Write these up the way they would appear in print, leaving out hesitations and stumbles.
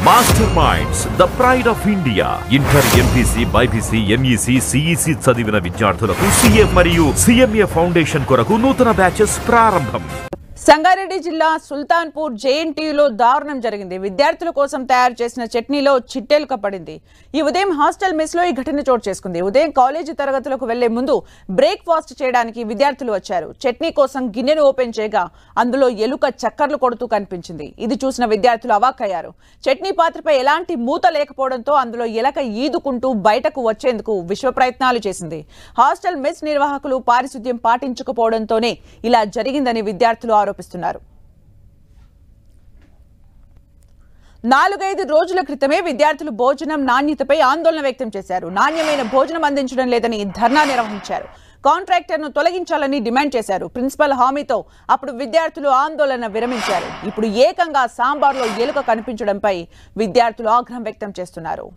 Master minds the pride of India. Inter, MPC, BiPC, MEC, CEC చదివిన విద్యార్థులకు CA మరియు CMA foundation కొరకు నూతన బ్యాచెస్ ప్రారంభం. సంగారెడ్డి జిల్లా సుల్తాన్పూర్ జేఎన్టీయూలో దారుణం జరిగింది. విద్యార్థుల కోసం తయారు చేసిన చట్నీలో చిట్టెలుక పడింది. ఈ ఉదయం హాస్టల్ మెస్ లో ఈ ఘటన చోటు చేసుకుంది. ఉదయం కాలేజీ తరగతులకు వెళ్లే ముందు బ్రేక్ఫాస్ట్ చేయడానికి విద్యార్థులు వచ్చారు. చట్నీ కోసం గిన్నెను ఓపెన్ చేయగా అందులో ఎలుక చక్కర్లు కొడుతూ కనిపించింది. ఇది చూసిన విద్యార్థులు అవాక్కయ్యారు. చట్నీ పాత్రపై ఎలాంటి మూత లేకపోవడంతో అందులో ఎలక ఈదుకుంటూ బయటకు వచ్చేందుకు విశ్వ ప్రయత్నాలు చేసింది. హాస్టల్ మెస్ నిర్వాహకులు పారిశుద్ధ్యం పాటించకపోవడంతోనే ఇలా జరిగిందని విద్యార్థులు ఆరోపిస్తున్నారు. 4-5 రోజుల క్రితమే విద్యార్థులు భోజనం నాణ్యతపై ఆందోళన వ్యక్తం చేశారు. నాణ్యమైన భోజనం అందించడం లేదని ధర్నా నిర్వహించారు. కాంట్రాక్టర్ను తొలగించాలని డిమాండ్ చేశారు. ప్రిన్సిపల్ హామీతో అప్పుడు విద్యార్థులు ఆందోళన విరమించారు. ఇప్పుడు ఏకంగా సాంబార్లో ఎలుక కనిపించడంపై విద్యార్థులు ఆగ్రహం వ్యక్తం చేస్తున్నారు.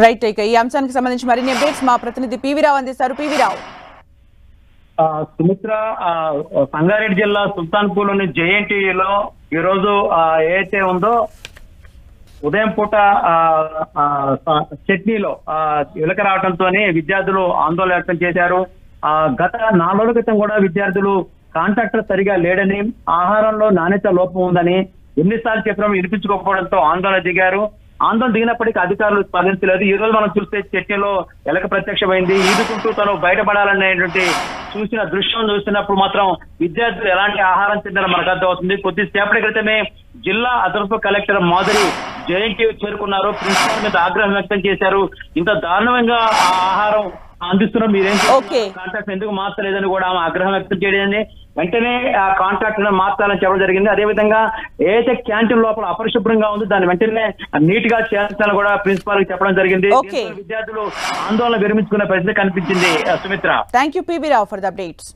రైట్, ఇక ఈ అంశానికి సంబంధించి మరిన్ని అప్డేట్స్ మా ప్రతినిధి పివి రావు అందిస్తారు. పివి రావు. సుమిత్ర, సంగారెడ్డి జిల్లా సుల్తాన్పూర్ లోని జేఎన్టీయూలో ఈ రోజు ఏదైతే ఉందో ఉదయం పూట చట్నీలో ఎలుక రావడంతో విద్యార్థులు ఆందోళన వ్యక్తం చేశారు. గత 4 రోజుల క్రితం కూడా విద్యార్థులు కాంట్రాక్టర్ సరిగా లేడని, ఆహారంలో నాణ్యత లోపం ఉందని ఎన్నిసార్లు చెప్పినా వినిపించుకోకపోవడంతో ఆందోళన దిగారు. ఆందోళన దిగినప్పటికీ అధికారులు స్పందించలేదు. ఈ రోజు మనం చూస్తే చట్నీలో ఎలక ప్రత్యక్షమైంది. ఈదుకుంటూ తను బయటపడాలనేటువంటి దృశ్యం చూసినప్పుడు మాత్రం విద్యార్థులు ఎలాంటి ఆహారం తిన్నారో మనకు అర్థమవుతుంది. కొద్దిసేపటి క్రితమే జిల్లా అదనపు కలెక్టర్ మాధురి జేఎన్టీయూ చేరుకున్నారు. ప్రిన్సిపల్ మీద ఆగ్రహం వ్యక్తం చేశారు. ఇంత దారుణంగా ఆహారం అందిస్తున్నాం, మీరేం కాంట్రాక్ట్ ఎందుకు మార్చలేదని కూడా ఆమె ఆగ్రహం వ్యక్తం చేయడాన్ని వెంటనే ఆ కాంట్రాక్ట్ మార్చాలని చెప్పడం జరిగింది. అదేవిధంగా ఏదైతే క్యాంటీన్ లోపల అపరిశుభ్రంగా ఉంది దాన్ని వెంటనే నీట్ గా చేయాలని కూడా ప్రిన్సిపాల్ కి చెప్పడం జరిగింది. విద్యార్థులు ఆందోళన విరమించుకునే పరిస్థితి కనిపించింది. Sumitra, thank you PV Rao for the updates.